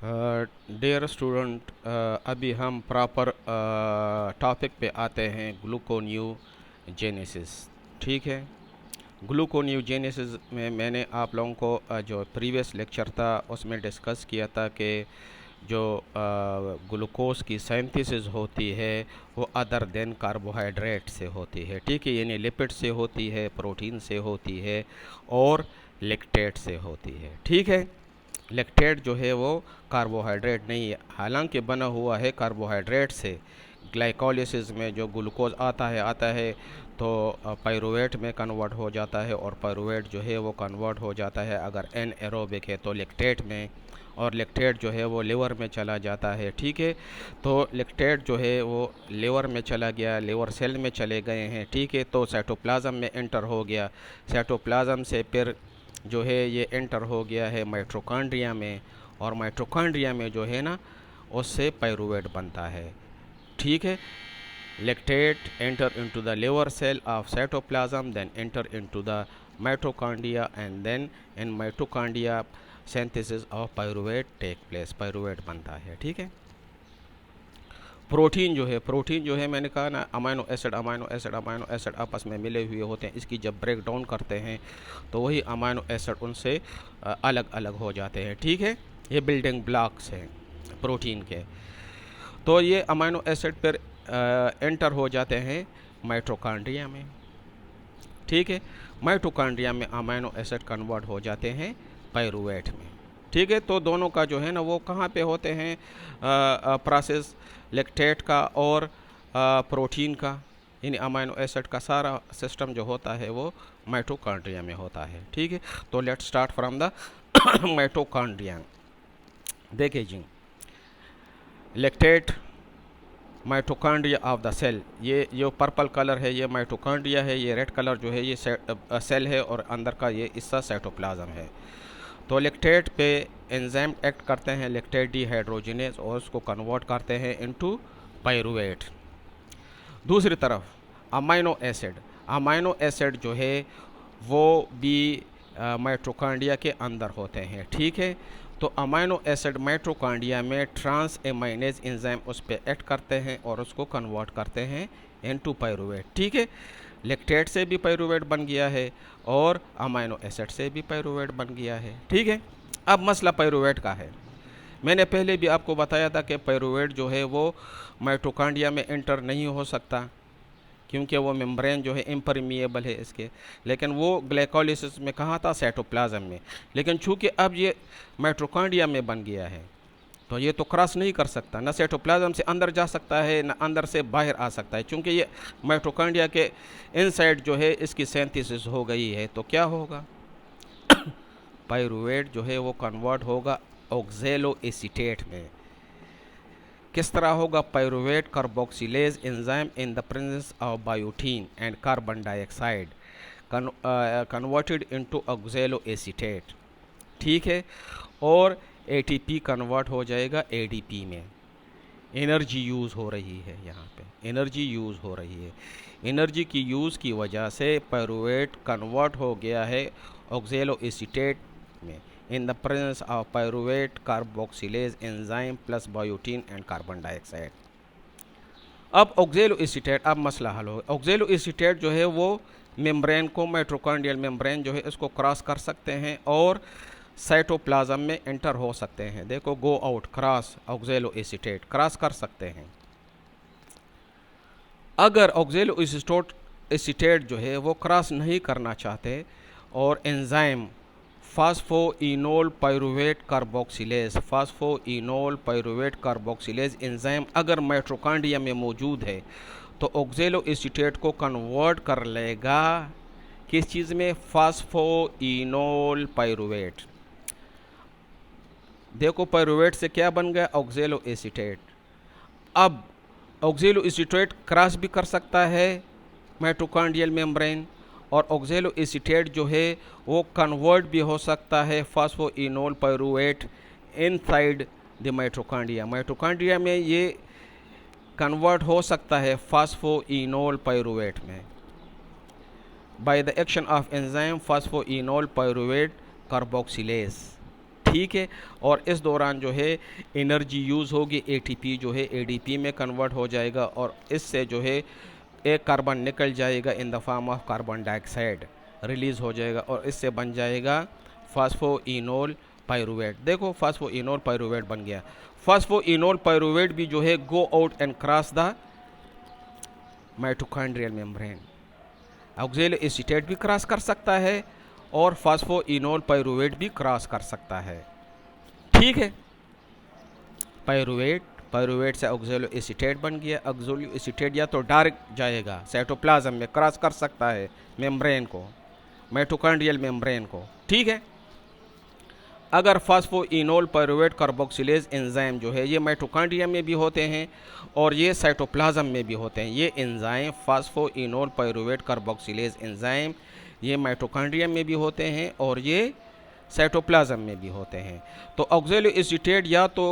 Dear student, अभी हम proper topic पे आते हैं, ग्लूकोन्यूजेनेसिस। ठीक है। ग्लूकोन्यूजेनेसिस में मैंने आप लोगों को जो प्रीवियस लेक्चर था उसमें डिस्कस किया था कि जो ग्लूकोज की सिंथेसिस होती है वो अदर देन कार्बोहाइड्रेट से होती है। ठीक है, यानी लिपिड से होती है, प्रोटीन से होती है और लैक्टेट से होती है। ठीक है। लैक्टेट जो है वो कार्बोहाइड्रेट नहीं है, हालांकि बना हुआ है कार्बोहाइड्रेट से। ग्लाइकोलिसिस में जो ग्लूकोज आता है तो पायरुवेट में कन्वर्ट हो जाता है, और पायरुवेट जो है वो कन्वर्ट हो जाता है अगर एन एरोबिक है तो लैक्टेट में, और लैक्टेट जो है वो लिवर में चला जाता है। ठीक है। तो लैक्टेट जो है वो लिवर में चला गया, लिवर सेल में चले गए हैं। ठीक है। तो साइटोप्लाज्म में एंटर हो गया, साइटोप्लाज्म से फिर जो है ये एंटर हो गया है माइटोकॉन्ड्रिया में, और माइटोकॉन्ड्रिया में जो है ना उससे पायरुवेट बनता है। ठीक है। Lactate enter into the liver cell of cytoplasm, then enter into the mitochondria, and then in mitochondria synthesis of pyruvate take place, pyruvate बनता है। ठीक है। प्रोटीन जो है मैंने कहा ना, अमाइनो एसिड आपस में मिले हुए होते हैं। इसकी जब ब्रेक डाउन करते हैं तो वही अमाइनो एसिड उनसे अलग अलग हो जाते हैं। ठीक है। ये बिल्डिंग ब्लॉक्स हैं प्रोटीन के। तो ये अमाइनो एसिड पर एंटर हो जाते हैं माइटोकॉन्ड्रिया में। ठीक है। माइटोकॉन्ड्रिया में अमाइनो एसिड कन्वर्ट हो जाते हैं पायरुवेट में। ठीक है। तो दोनों का जो है ना वो कहाँ पे होते हैं प्रोसेस, लैक्टेट का और प्रोटीन का, यानी अमाइनो एसिड का सारा सिस्टम जो होता है वो माइटोकॉन्ड्रिया में होता है। ठीक है। तो let's start from the mitochondria. देखिए जी, lactate mitochondria of the cell, ये जो पर्पल कलर है ये माइटोकॉन्ड्रिया है, ये रेड कलर जो है ये सेल है, और अंदर का ये हिस्सा साइटोप्लाज्म है। तो लैक्टेट पे एंजाइम एक्ट करते हैं, लैक्टेट डिहाइड्रोजिनेज, और उसको कन्वर्ट करते हैं इनटू पायरुवेट। दूसरी तरफ अमाइनो एसिड जो है वो भी माइटोकॉन्ड्रिया के अंदर होते हैं। ठीक है। तो अमाइनो एसिड माइटोकॉन्ड्रिया में ट्रांस एमाइनेज एंजाइम उस पर एक्ट करते हैं और उसको कन्वर्ट करते हैं इनटू पायरुवेट। ठीक है। लैक्टेट से भी पायरुवेट बन गया है और अमाइनो एसिड से भी पायरुवेट बन गया है। ठीक है। अब मसला पायरुवेट का है। मैंने पहले भी आपको बताया था कि पायरुवेट जो है वो माइटोकॉन्ड्रिया में एंटर नहीं हो सकता, क्योंकि वो मेम्ब्रेन जो है इम्परमिएबल है इसके। लेकिन वो ग्लाइकोलिसिस में कहाँ था, साइटोप्लाज्म में। लेकिन चूंकि अब ये माइटोकॉन्ड्रिया में बन गया है तो ये तो क्रॉस नहीं कर सकता, ना साइटोप्लाज्म से अंदर जा सकता है ना अंदर से बाहर आ सकता है, क्योंकि ये माइटोकॉन्ड्रिया के इनसाइड जो है इसकी सिंथेसिस हो गई है। तो क्या होगा, पायरुवेट जो है वो कन्वर्ट होगा ऑक्जेलो एसीटेट में। किस तरह होगा, pyruvate carboxylase enzyme in the presence of biotin and carbon dioxide converted into ऑक्जेलो acetate. ठीक है। और एटीपी कन्वर्ट हो जाएगा एडीपी में। एनर्जी यूज़ हो रही है, यहाँ पे एनर्जी यूज़ हो रही है। एनर्जी की यूज़ की वजह से पायरुवेट कन्वर्ट हो गया है ऑक्जेलो एसीटेट में in the presence of pyruvate carboxylase enzyme plus biotin and carbon dioxide. अब ऑक्जेलो एसीटेट, अब मसला हल हो। ऑक्जेलो एसीटेट जो है वो मेम्ब्रेन को, माइटोकॉन्ड्रियल मेम्ब्रेन जो है इसको क्रॉस कर सकते हैं और साइटोप्लाज्म में एंटर हो सकते हैं। देखो, go out cross, ऑक्जेलो acetate cross कर सकते हैं। अगर ऑक्जेलो एसीटेट जो है वो क्रॉस नहीं करना चाहते और enzyme phosphoenol pyruvate carboxylase enzyme अगर माइटोकॉन्ड्रिया में मौजूद है तो ऑक्जेलो एसीटेट को कन्वर्ट कर लेगा किस चीज़ में, फास्फोइनोल पायरुवेट। देखो, पायरुवेट से क्या बन गया, ऑक्जेलो एसीटेट। अब ऑक्जेलो एसीटेट क्रॉस भी कर सकता है माइटोकॉन्ड्रियल मेम्ब्रेन, और ऑक्जेलो एसीटेट जो है वो कन्वर्ट भी हो सकता है phosphoenol pyruvate inside the mitochondria. Mitochondria में ये कन्वर्ट हो सकता है फास्फोइनोल पायरुवेट में by the action of enzyme phosphoenol pyruvate carboxylase. ठीक है। और इस दौरान जो है एनर्जी यूज़ होगी, एटीपी जो है एडीपी में कन्वर्ट हो जाएगा और इससे जो है एक कार्बन निकल जाएगा in the form of carbon dioxide release हो जाएगा और इससे बन जाएगा फास्फोइनोल पायरुवेट। देखो फास्फोइनोल पायरुवेट बन गया। फास्फोइनोल पायरुवेट भी जो है go out and cross the mitochondrial membrane. Oxalic acetate भी क्रॉस कर सकता है और फास्फोइनोल पायरुवेट भी क्रॉस कर सकता है, ठीक है। पायरुवेट से ऑक्सैलिक एसीटेट बन गया। ऑक्सैलिक एसीटेट या तो डायरेक्ट जाएगा साइटोप्लाज्म में, क्रॉस कर सकता है मेम्ब्रेन को, माइटोकॉन्ड्रियल मेम्ब्रेन को, ठीक है। अगर फास्फोइनोल पायरुवेट कार्बोक्सिलेज एंजाइम जो है ये माइटोकॉन्ड्रिया में भी होते हैं और ये साइटोप्लाज्म में भी होते हैं। ये enzyme phosphoenol pyruvate carboxylase enzyme ये माइटोकॉन्ड्रिया में भी होते हैं और ये साइटोप्लाज्म में भी होते हैं। तो ऑक्सैलिक एसीटेट या तो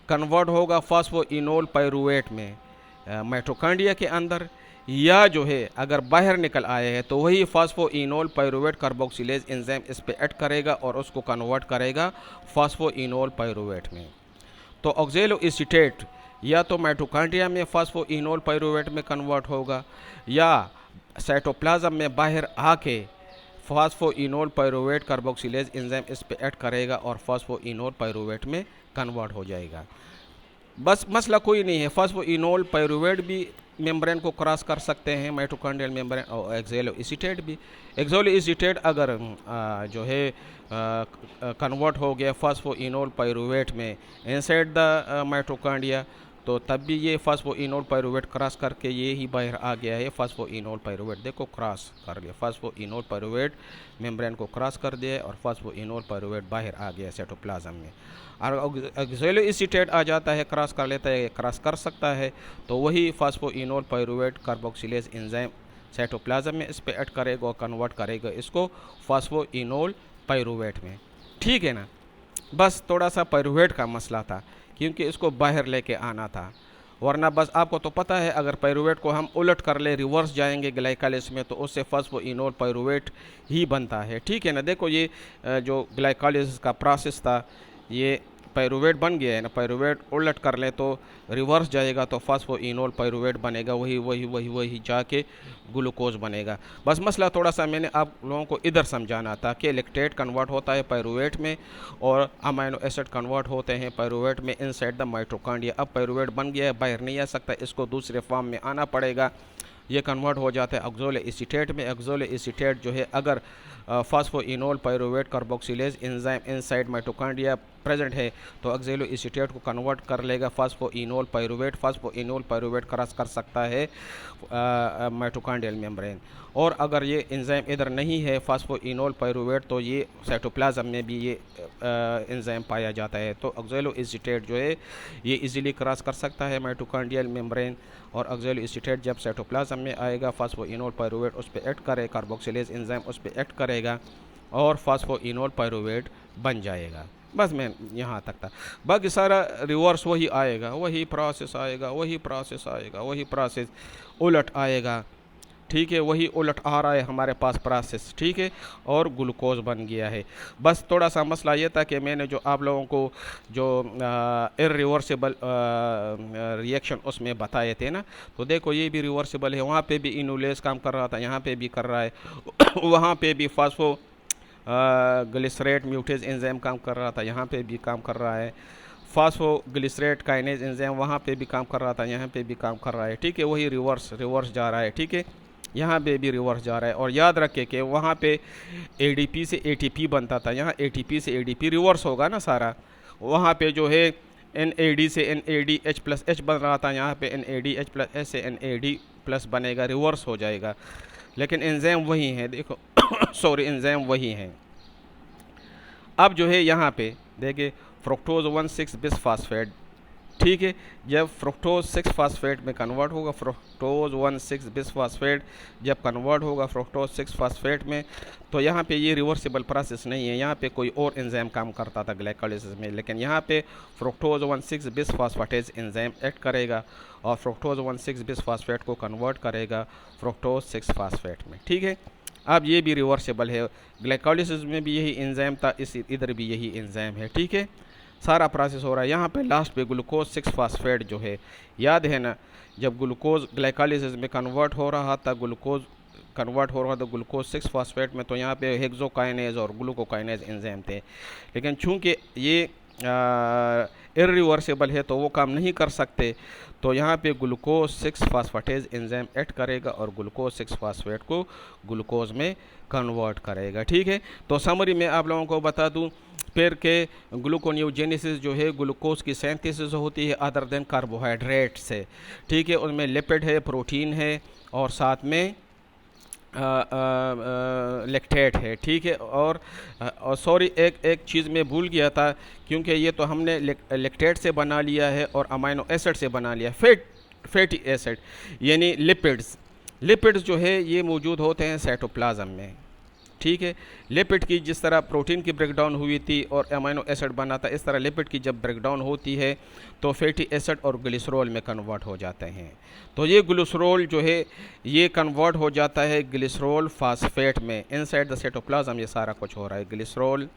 कन्वर्ट होगा फास्फोइनोल पायरुवेट में माइटोकॉन्ड्रिया के अंदर, या जो है अगर बाहर निकल आए हैं तो वही फास्फोइनोल पायरुवेट कार्बोक्सिलेज एंजाइम इस पे ऐड करेगा और उसको कन्वर्ट करेगा फास्फोइनोल पायरुवेट में। तो ऑक्सैलिक एसीटेट या तो माइटोकॉन्ड्रिया में फास्फोइनोल पायरुवेट में कन्वर्ट होगा या साइटोप्लाज्म में बाहर आके फास्फोइनोल पायरुवेट कार्बोक्सिलेज एंजाइम इस पे ऐड करेगा और फास्फोइनोल पायरुवेट में कन्वर्ट हो जाएगा। बस मसला कोई नहीं है, फास्फोइनोल पायरुवेट भी मेम्ब्रेन को क्रॉस कर सकते हैं माइटोकॉन्ड्रियल मेम्ब्रेन और ऑक्सैलिक एसीटेट भी। ऑक्सैलिक एसीटेट अगर जो है कन्वर्ट हो गया फास्फोइनोल पायरुवेट में इनसाइड द माइटोकॉन्ड्रिया तो तब भी ये फास्फोइनोल पायरुवेट क्रॉस करके ये ही बाहर आ गया है फास्फोइनोल पायरुवेट। देखो क्रॉस कर लिया, फास्फोइनोल पायरुवेट मेम्ब्रेन को क्रॉस कर दिया और फास्फोइनोल पायरुवेट बाहर आ गया साइटोप्लाज्म में। और ऑक्सैलिक एसीटेट आ जाता है, क्रॉस कर लेता है, क्रॉस कर सकता है तो वही phosphoenol pyruvate carboxylase enzyme cytoplasm में इस पे ऐड करेगा और कन्वर्ट करेगा इसको फास्फोइनोल पायरुवेट में, ठीक है ना। बस थोड़ा सा पायरुवेट का मसला था क्योंकि इसको बाहर लेके आना था, वरना बस आपको तो पता है अगर पायरुवेट को हम उलट कर ले, रिवर्स जाएंगे ग्लाइकोलाइसिस में तो उससे फास्फोइनोल पायरुवेट ही बनता है, ठीक है ना। देखो ये जो ग्लाइकोलाइसिस का प्रोसेस था ये पायरुवेट बन गया है ना, पायरुवेट उलट कर ले तो रिवर्स जाएगा तो फास्फोइनोल पायरुवेट बनेगा, वही जाके ग्लूकोज बनेगा। बस मसला थोड़ा सा मैंने आप लोगों को इधर समझाना था कि लैक्टेट कन्वर्ट होता है पायरुवेट में और अमीनो एसिड कन्वर्ट होते हैं पायरुवेट में इनसाइड द माइटोकॉन्ड्रिया। अब पायरुवेट बन गया है, बाहर नहीं आ सकता, इसको दूसरे फॉर्म में आना पड़ेगा, ये कन्वर्ट हो जाता है ऑक्सैलिक एसीटेट में। ऑक्सैलिक एसीटेट जो है अगर phosphoenol pyruvate carboxylase enzyme inside mitochondria present है तो ऑक्सैलिक एसीटेट को कन्वर्ट कर लेगा phosphoenol pyruvate. Phosphoenol pyruvate cross कर सकता है माइटोकॉन्ड्रियल मेम्ब्रेन। और अगर ये एंजाइम इधर नहीं है फास्फोइनोल पायरुवेट तो ये साइटोप्लाज्म में भी ये एंजाइम पाया जाता है। तो ऑक्सैलिक एसीटेट जो है ये इजीली क्रॉस कर सकता है माइटोकॉन्ड्रियल मेम्ब्रेन और ऑक्सैलिक एसीटेट जब साइटोप्लाज्म में आएगा फास्फोइनोल पायरुवेट उस पर ऐड करे, कार्बोक्सिलेज एंजाइम उस पर ऐड करेगा और फास्फोइनोल पायरुवेट बन जाएगा। बस मैं यहाँ तक था, बाकी सारा रिवर्स वही आएगा, वही प्रोसेस आएगा, वही प्रोसेस उलट आएगा, ठीक है। वही उलट आ रहा है हमारे पास प्रोसेस, ठीक है, और ग्लूकोज बन गया है। बस थोड़ा सा मसला ये था कि मैंने जो आप लोगों को जो इरिवर्सिबल रिएक्शन उसमें बताए थे ना, तो देखो ये भी रिवर्सिबल है। वहाँ पे भी इनुलेज काम कर रहा था, यहाँ पे भी कर रहा है वहाँ पे भी फास्फो ग्लिसरेट म्यूटेज एंजाइम काम कर रहा था, यहाँ पे भी काम कर रहा है। फास्फोग्लिसरेट काइनेज एंजाइम वहाँ पे भी काम कर रहा था, यहाँ पे भी काम कर रहा है, ठीक है। वही रिवर्स जा रहा है, ठीक है, यहाँ पे भी रिवर्स जा रहा है। और याद रखें कि वहाँ पे एडीपी से एटीपी बनता था, यहाँ एटीपी से एडीपी रिवर्स होगा ना सारा। वहाँ पे जो है एनएडी से एनएडीएच प्लस एच बन रहा था, यहाँ पे एनएडीएच प्लस एच से एनएडी प्लस बनेगा, रिवर्स हो जाएगा, लेकिन एंजाइम वही है, देखो सॉरी एंजाइम वही हैं। अब जो है यहाँ पे देखिए फ्रुक्टोज 1,6 बिसफास्फेट, ठीक है, जब फ्रुक्टोज 6 फास्फेट में कन्वर्ट होगा, फ्रुक्टोज 1,6 बिसफास्फेट जब कन्वर्ट होगा फ्रुक्टोज 6 फास्फेट में, तो यहाँ पे ये रिवर्सिबल प्रोसेस नहीं है, यहाँ पे कोई और एंजाइम काम करता था ग्लाइकोलाइसिस में, लेकिन यहाँ पे फ्रुक्टोज 1,6 बिसफास्फेटेज एंजाइम ऐड करेगा और फ्रुक्टोज 1,6 बिसफास्फेट को कन्वर्ट करेगा फ्रुक्टोज 6 फास्फेट में, ठीक है। अब ये भी रिवर्सिबल है, ग्लाइकोलिसिस में भी यही एंजाइम था, इस इधर भी यही एंजाइम है, ठीक है। सारा प्रोसेस हो रहा है। यहाँ पे लास्ट पे ग्लूकोज 6 फास्फेट जो है, याद है ना, जब ग्लूकोज ग्लाइकोलिसिस में कन्वर्ट हो रहा था, ग्लूकोज कन्वर्ट हो रहा था ग्लूकोज 6 फास्फेट में, तो यहाँ पे हेक्सोकाइनेज और ग्लूकोकाइनेज एंजाइम थे। लेकिन चूंकि ये इरिवर्सिबल है तो वो काम नहीं कर सकते, तो यहाँ पे ग्लूकोज 6 फास्फेटेज एंजाइम ऐड करेगा और ग्लूकोज 6 फास्फेट को ग्लूकोज में कन्वर्ट करेगा, ठीक है। तो समरी में आप लोगों को बता दूं फिर के ग्लूकोनियोजेनेसिस जो है, ग्लूकोज की सिंथेसिस होती है अदर देन कार्बोहाइड्रेट से, ठीक है। उनमें लिपिड है, प्रोटीन है और साथ में लैक्टेट है, ठीक है। और सॉरी, एक चीज़ मैं भूल गया था, क्योंकि ये तो हमने लैक्टेट से बना लिया है और अमाइनो एसिड से बना लिया, फैटी एसिड यानी लिपिड्स जो है ये मौजूद होते हैं साइटोप्लाज्म में, ठीक है। लिपिड की जिस तरह प्रोटीन की ब्रेकडाउन हुई थी और अमीनो एसिड बना था, इस तरह लिपिड की जब ब्रेकडाउन होती है तो फैटी एसिड और ग्लिसरॉल में कन्वर्ट हो जाते हैं। तो ये ग्लिसरॉल जो है ये कन्वर्ट हो जाता है ग्लिसरॉल फास्फेट में। इनसाइड द साइटोप्लाज्म ये सारा कुछ हो रहा है। ग्लिसरॉल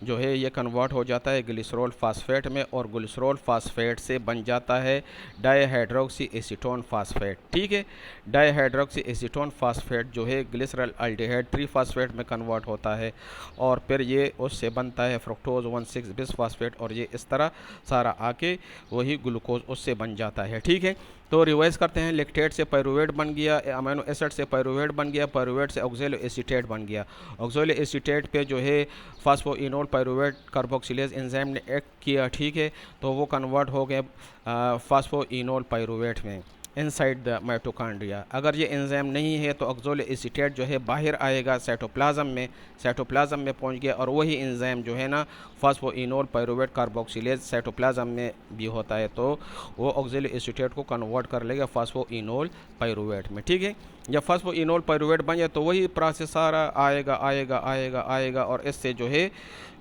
जो है ये कन्वर्ट हो जाता है ग्लिसरॉल फास्फेट में और ग्लिसरॉल फास्फेट से बन जाता है डाईहाइड्रोक्सी एसीटोन फास्फेट, ठीक है। डाईहाइड्रोक्सी एसीटोन फास्फेट जो है ग्लिसरल अल्डिहाइड 3 फास्फेट में कन्वर्ट होता है और फिर ये उससे बनता है फ्रुक्टोज 1,6 बिस फास्फेट और ये इस तरह सारा आके वही ग्लूकोज उससे बन जाता है, ठीक है। तो रिवाइज करते हैं, लैक्टेट से पायरुवेट बन गया, अमीनो एसिड से पायरुवेट बन गया, पायरुवेट से ऑक्सैलो एसीटेट बन गया, ऑक्सैलो एसीटेट पे जो है फास्फोइनोल पायरुवेट कार्बोक्सिलेज एंजाइम ने एक्ट किया, ठीक है। तो वो कन्वर्ट हो गए फास्फोइनोल पायरुवेट में इनसाइड द माइटोकॉन्ड्रिया। अगर ये एंजाइम नहीं है तो ऑक्सैलो एसीटेट जो है बाहर आएगा साइटोप्लाज्म में पहुंच गया और वही एंजाइम जो है ना फास्फोइनोल पायरुवेट कार्बोक्सिलेज साइटोप्लाज्म में भी होता है, तो वो ऑक्सैलो एसीटेट को कन्वर्ट कर लेगा फास्फोइनोल पायरुवेट में, ठीक है। जब फास्फोइनोल पायरुवेट बन जाए तो वही प्रोसेस सारा आएगा और इससे जो है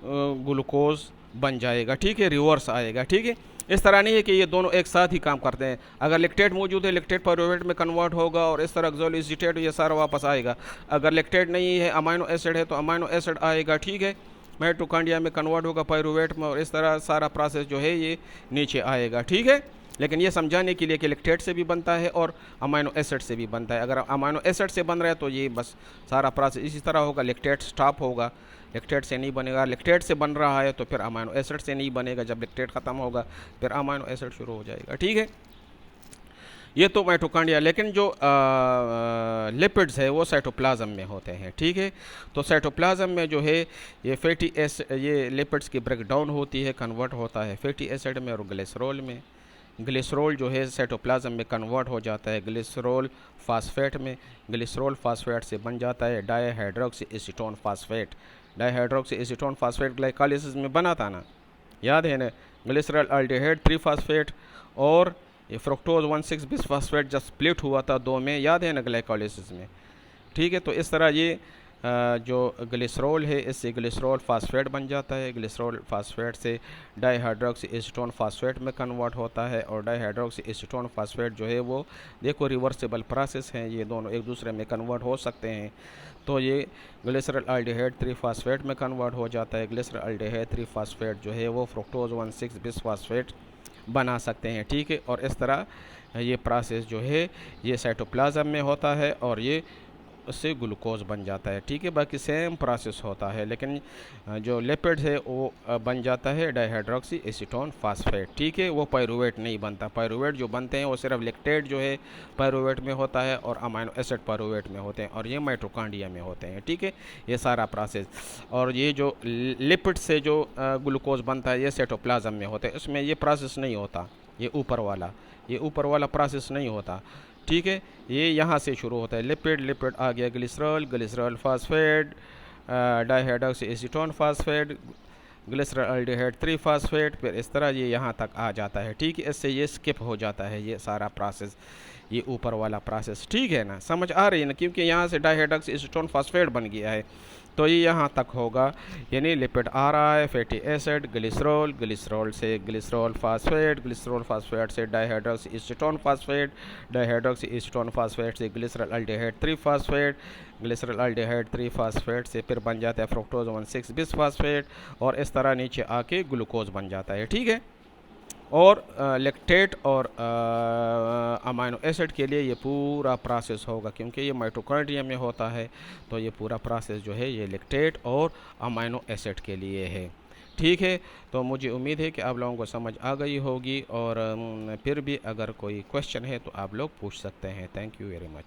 ग्लूकोज बन जाएगा, ठीक है, रिवर्स आएगा, ठीक है। इस तरह नहीं है कि ये दोनों एक साथ ही काम करते हैं। अगर लैक्टेट मौजूद है लैक्टेट पायरुवेट में कन्वर्ट होगा और इस तरह ऑक्सैलो एसीटेट ये सारा वापस आएगा। अगर लैक्टेट नहीं है अमीनो एसिड है तो अमीनो एसिड आएगा, ठीक है, माइटोकॉन्ड्रिया में कन्वर्ट होगा पायरुवेट में और इस तरह सारा प्रोसेस जो है ये नीचे आएगा, ठीक है। लेकिन ये समझाने के लिए कि लैक्टेट से भी बनता है और अमीनो एसिड से भी बनता है। अगर अमीनो एसिड से बन रहा है तो ये बस सारा प्रोसेस इसी तरह होगा, लैक्टेट स्टॉप होगा, लैक्टेट से नहीं बनेगा। लैक्टेट से बन रहा है तो फिर अमीनो एसिड से नहीं बनेगा, जब लैक्टेट ख़त्म होगा फिर अमीनो एसिड शुरू हो जाएगा, ठीक है। ये तो माइटोकॉन्ड्रिया, लेकिन जो लिपिड्स है वो साइटोप्लाज्म में होते हैं, ठीक है। तो साइटोप्लाज्म में जो है ये फैटी एसिड, ये लिपिड्स की ब्रेकडाउन होती है, कन्वर्ट होता है फैटी एसिड में और ग्लिसरॉल में। ग्लिसरॉल जो है साइटोप्लाज्म में कन्वर्ट हो जाता है ग्लिसरॉल फास्फेट में, ग्लिसरॉल फास्फेट से बन जाता है dihydroxy acetone phosphate. Dihydroxy acetone phosphate glycolysis में बना था ना, याद है ना, ग्लिसरल अल्डिहाइड 3 फास्फेट और ये फ्रुक्टोज 1,6 बिस फास्फेट जब स्प्लिट हुआ था 2 में, याद है ना, ग्लाइकोलिसिस में, ठीक है। तो इस तरह ये जो ग्लिसरॉल है इससे ग्लिसरॉल फास्फेट बन जाता है, ग्लिसरॉल फास्फेट से डाईहाइड्रोक्सी एसीटोन फास्फेट में कन्वर्ट होता है और डाईहाइड्रोक्सी एसीटोन फास्फेट जो है वो देखो रिवर्सिबल प्रोसेस हैं, ये दोनों एक दूसरे में कन्वर्ट हो सकते हैं। तो ये ग्लिसरल अल्डिहाइड 3 फास्फेट में कन्वर्ट हो जाता है, ग्लिसरल अल्डिहाइड 3 फास्फेट जो है वो फ्रुक्टोज 1,6 बिस फास्फेट बना सकते हैं, ठीक है। और इस तरह ये प्रोसेस जो है ये साइटोप्लाज्म में होता है और ये उससे ग्लूकोज बन जाता है, ठीक है। बाकी सेम प्रोसेस होता है, लेकिन जो लिपिड है वो बन जाता है डाईहाइड्रोक्सी एसीटोन फास्फेट, ठीक है। वो पायरुवेट नहीं बनता, पायरुवेट जो बनते हैं वो सिर्फ लैक्टेट जो है पायरुवेट में होता है और अमीनो एसिड पायरुवेट में होते हैं और ये माइटोकॉन्ड्रिया में होते हैं, ठीक है, ये सारा प्रोसेस। और ये जो लिपिड से जो ग्लूकोज बनता है ये साइटोप्लाज्म में होता है, इसमें ये प्रोसेस नहीं होता, ये ऊपर वाला प्रोसेस नहीं होता, ठीक है। ये यहाँ से शुरू होता है, लिपिड आ गया glycerol phosphate, dihydroxy acetone phosphate, glyceraldehyde 3 phosphate, फिर इस तरह ये यहाँ तक आ जाता है, ठीक है। इससे ये स्किप हो जाता है ये सारा प्रोसेस, ये ऊपर वाला प्रोसेस, ठीक है ना, समझ आ रही है ना, क्योंकि यहाँ से डाईहाइड्रोक्सी एसीटोन फास्फेट बन गया है तो ये यहाँ तक होगा, यानी लिपिड आ रहा है, फैटी एसिड, ग्लिसरॉल, ग्लिसरॉल से ग्लिसरॉल फास्फेट, ग्लिसरॉल फास्फेट से dihydroxy acetone phosphate, dihydroxy acetone phosphate से glyceraldehyde 3 phosphate, glyceraldehyde 3 phosphate से फिर बन जाता है फ्रुक्टोज 1,6 बिस फास्फेट, और इस तरह नीचे आके ग्लूकोज बन जाता है। ठीक है, और लैक्टेट और अमाइनो एसिड के लिए ये पूरा प्रोसेस होगा, क्योंकि ये माइटोकॉन्ड्रिया में होता है, तो ये पूरा प्रोसेस जो है ये लैक्टेट और अमाइनो एसिड के लिए है। ठीक है, तो मुझे उम्मीद है कि आप लोगों को समझ आ गई होगी, और फिर भी अगर कोई क्वेश्चन है तो आप लोग पूछ सकते हैं। Thank you very much.